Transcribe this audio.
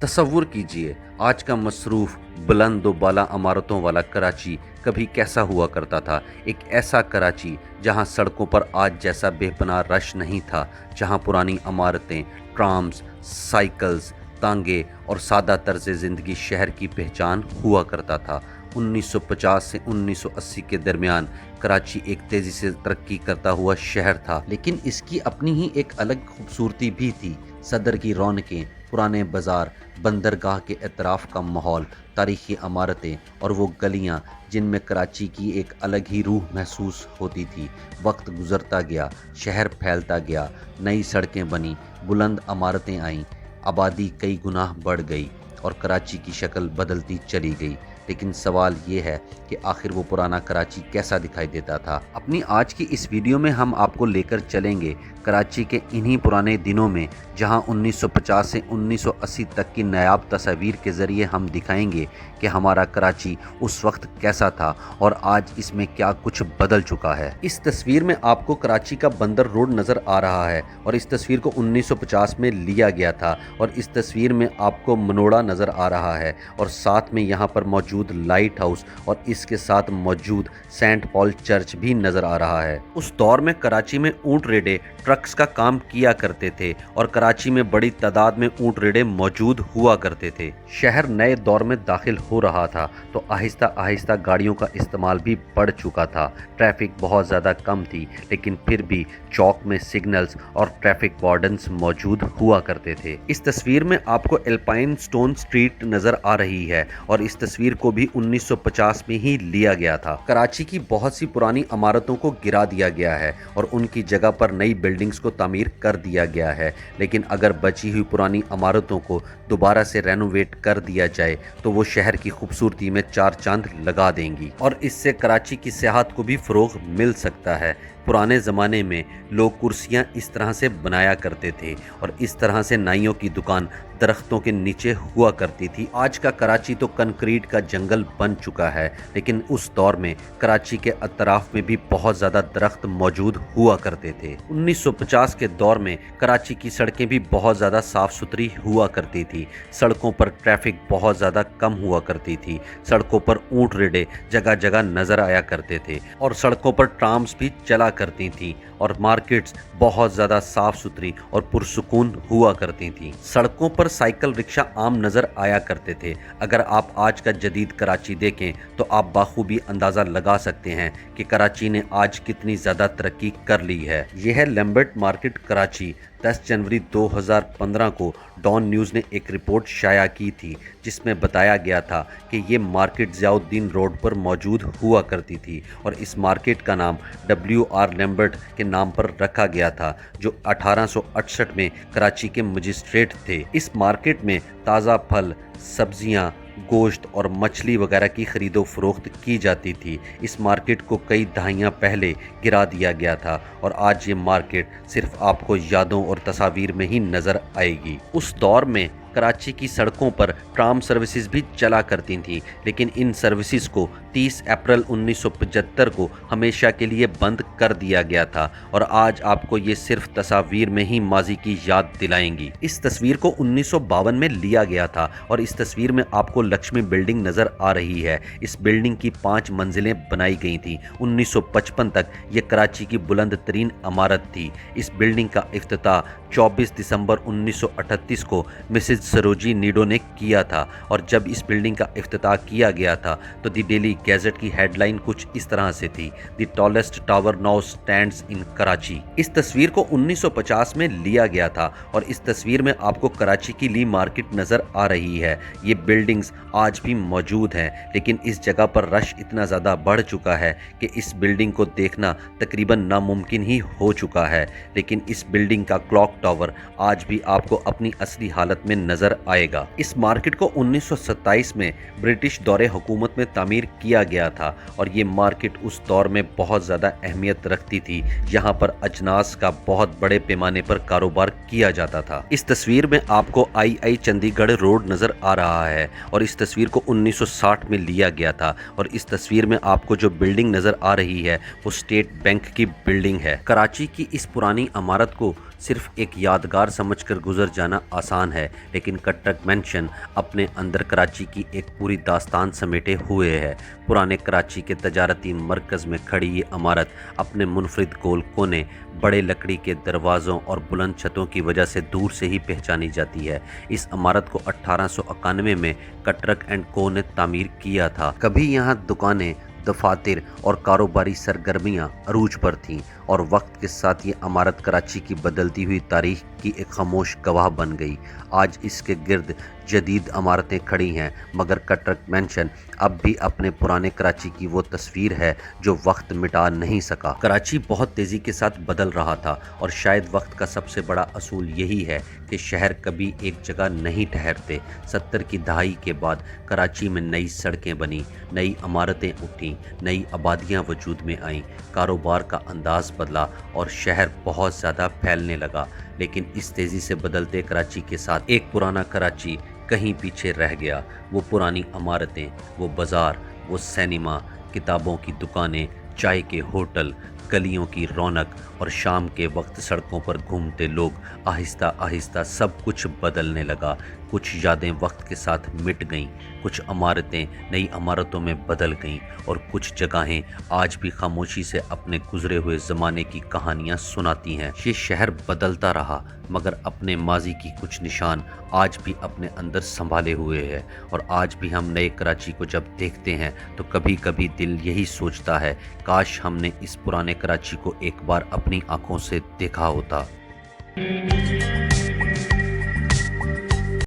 तसव्वुर कीजिए आज का मसरूफ़ बुलंद व बाला इमारतों वाला कराची कभी कैसा हुआ करता था। एक ऐसा कराची जहां सड़कों पर आज जैसा बेपनाह रश नहीं था, जहां पुरानी इमारतें, ट्राम्स, साइकिल्स, तांगे और सादा तर्ज ज़िंदगी शहर की पहचान हुआ करता था। 1950 से 1980 के दरमियान कराची एक तेज़ी से तरक्की करता हुआ शहर था, लेकिन इसकी अपनी ही एक अलग खूबसूरती भी थी। सदर की रौनकें, पुराने बाज़ार, बंदरगाह के एतराफ़ का माहौल, तारीख़ी इमारतें और वो गलियाँ जिनमें कराची की एक अलग ही रूह महसूस होती थी। वक्त गुज़रता गया, शहर फैलता गया, नई सड़कें बनी, बुलंद इमारतें आईं, आबादी कई गुना बढ़ गई और कराची की शक्ल बदलती चली गई। लेकिन सवाल ये है कि आखिर वो पुराना कराची कैसा दिखाई देता था। अपनी आज की इस वीडियो में हम आपको लेकर चलेंगे कराची के इन्हीं पुराने दिनों में, जहां 1950 से 1980 तक की नायाब तस्वीर के ज़रिए हम दिखाएंगे कि हमारा कराची उस वक्त कैसा था और आज इसमें क्या कुछ बदल चुका है। इस तस्वीर में आपको कराची का बंदर रोड नज़र आ रहा है और इस तस्वीर को 1950 में लिया गया था और इस तस्वीर में आपको मनोड़ा नज़र आ रहा है और साथ में यहाँ पर मौजूद लाइट हाउस और इसके साथ मौजूद सेंट पॉल चर्च भी नज़र आ रहा है। उस दौर में कराची में ऊँट रेडे ट्रक्स का काम किया करते थे और कराची में बड़ी तादाद में ऊँट रेडे मौजूद हुआ करते थे। शहर नए दौर में दाखिल हो रहा था तो आहिस्ता आहिस्ता गाड़ियों का इस्तेमाल भी बढ़ चुका था। ट्रैफिक बहुत ज़्यादा कम थी, लेकिन फिर भी चौक में सिग्नल्स और ट्रैफिक वार्डन्स मौजूद हुआ करते थे। इस तस्वीर में आपको एल्पाइन स्टोन स्ट्रीट नज़र आ रही है और इस तस्वीर को भी 1950 में ही लिया गया था। कराची की बहुत सी पुरानी इमारतों को गिरा दिया गया है और उनकी जगह पर नई बिल्डिंग्स को तामीर कर दिया गया है, लेकिन अगर बची हुई पुरानी इमारतों को दोबारा से रेनोवेट कर दिया जाए तो वो शहर की खूबसूरती में चार चांद लगा देंगी और इससे कराची की सियाहत को भी फ़रोग़ मिल सकता है। पुराने ज़माने में लोग कुर्सियाँ इस तरह से बनाया करते थे और इस तरह से नाइयों की दुकान दरख्तों के नीचे हुआ करती थी। आज का कराची तो कंक्रीट का जंगल बन चुका है, लेकिन उस दौर में कराची के अतराफ में भी बहुत ज़्यादा दरख्त मौजूद हुआ करते थे। 1950 के दौर में कराची की सड़कें भी बहुत ज़्यादा साफ़ सुथरी हुआ करती थी। सड़कों पर ट्रैफिक बहुत ज़्यादा कम हुआ करती थी। सड़कों पर ऊँट रेडे जगह जगह नज़र आया करते थे और सड़कों पर ट्राम्स भी चला करती थी और मार्केट्स बहुत ज़्यादा साफ़ सुथरी और पुरसुकून हुआ करती थीं। सड़कों पर साइकिल रिक्शा आम नज़र आया करते थे। अगर आप आज का जदीद कराची देखें तो आप बाखूबी अंदाज़ा लगा सकते हैं कि कराची ने आज कितनी ज़्यादा तरक्की कर ली है। यह है लैम्बर्ट मार्केट कराची। 10 जनवरी 2015 को डॉन न्यूज़ ने एक रिपोर्ट शाया की थी जिसमें बताया गया था कि ये मार्केट ज़ियाउद्दीन रोड पर मौजूद हुआ करती थी और इस मार्केट का नाम WR लैम्बर्ट के नाम पर रखा गया था, जो 1868 में कराची के मजिस्ट्रेट थे। इस मार्केट में ताज़ा फल, सब्जियां, गोश्त और मछली वगैरह की खरीदो फरोख्त की जाती थी। इस मार्केट को कई दहाइयाँ पहले गिरा दिया गया था और आज ये मार्केट सिर्फ आपको यादों और तस्वीर में ही नज़र आएगी। उस दौर में कराची की सड़कों पर ट्राम सर्विसेज भी चला करती थीं, लेकिन इन सर्विसेज को 30 अप्रैल 1975 को हमेशा के लिए बंद कर दिया गया था और आज आपको ये सिर्फ तस्वीर में ही माजी की याद दिलाएंगी। इस तस्वीर को 1952 में लिया गया था और इस तस्वीर में आपको लक्ष्मी बिल्डिंग नज़र आ रही है। इस बिल्डिंग की 5 मंजिलें बनाई गई थी। 1955 तक ये कराची की बुलंद तरीन इमारत थी। इस बिल्डिंग का इफ्तिताह 24 दिसंबर 1938 को मिसेज सरोजी नीडो ने किया था और जब इस बिल्डिंग का इफ्तिताह किया गया था तो दी डेली गैजेट की हेडलाइन कुछ इस तरह से थी, the tallest tower now stands इन कराची। इस तस्वीर को 1950 में लिया गया था और इस तस्वीर में आपको कराची की ली मार्केट नज़र आ रही है। ये बिल्डिंग्स आज भी मौजूद हैं, लेकिन इस जगह पर रश इतना ज़्यादा बढ़ चुका है कि इस बिल्डिंग को देखना तकरीबन नामुमकिन ही हो चुका है। लेकिन इस बिल्डिंग का क्लॉक टावर आज भी आपको अपनी असली हालत में नज़र आएगा। इस मार्केट को 1927 में ब्रिटिश दौरे हुकूमत में तामीर किया गया था और ये मार्केट उस दौर में बहुत ज़्यादा अहमियत रखती थी। यहाँ पर अजनास का बहुत बड़े पैमाने पर कारोबार किया जाता था। इस तस्वीर में आपको II चंडीगढ़ रोड नज़र आ रहा है और इस तस्वीर को 1960 में लिया गया था और इस तस्वीर में आपको जो बिल्डिंग नज़र आ रही है वो स्टेट बैंक की बिल्डिंग है। कराची की इस पुरानी इमारत को सिर्फ एक यादगार समझकर गुजर जाना आसान है, लेकिन कटक मैंशन अपने अंदर कराची की एक पूरी दास्तान समेटे हुए है। पुराने कराची के तजारती मरकज़ में खड़ी ये इमारत अपने मुनफरिद गोल कोने, बड़े लकड़ी के दरवाज़ों और बुलंद छतों की वजह से दूर से ही पहचानी जाती है। इस इमारत को 1891 में कटरक एंड को ने तामीर किया था। कभी यहाँ दुकानें, दफातर और कारोबारी सरगर्मियाँ अरूज पर थीं और वक्त के साथ ये इमारत कराची की बदलती हुई तारीख की एक खामोश गवाह बन गई। आज इसके गिर्द जदीद इमारतें खड़ी हैं, मगर कटक मैंशन अब भी अपने पुराने कराची की वो तस्वीर है जो वक्त मिटा नहीं सका। कराची बहुत तेज़ी के साथ बदल रहा था और शायद वक्त का सबसे बड़ा असूल यही है कि शहर कभी एक जगह नहीं ठहरते। 70 की दहाई के बाद कराची में नई सड़कें बनी, नई इमारतें उठीं, नई आबादियाँ वजूद में आईं, कारोबार का अंदाज़ बदला और शहर बहुत ज़्यादा फैलने लगा। लेकिन इस तेज़ी से बदलते कराची के साथ एक पुराना कराची कहीं पीछे रह गया। वो पुरानी इमारतें, वो बाज़ार, वो सिनेमा, किताबों की दुकानें, चाय के होटल, गलियों की रौनक और शाम के वक्त सड़कों पर घूमते लोग, आहिस्ता आहिस्ता सब कुछ बदलने लगा। कुछ यादें वक्त के साथ मिट गईं, कुछ इमारतें नई इमारतों में बदल गईं और कुछ जगहें आज भी खामोशी से अपने गुजरे हुए ज़माने की कहानियाँ सुनाती हैं। ये शहर बदलता रहा, मगर अपने माजी की कुछ निशान आज भी अपने अंदर संभाले हुए है। और आज भी हम नए कराची को जब देखते हैं तो कभी कभी दिल यही सोचता है, काश हमने इस पुराने कराची को एक बार अपनी आंखों से देखा होता।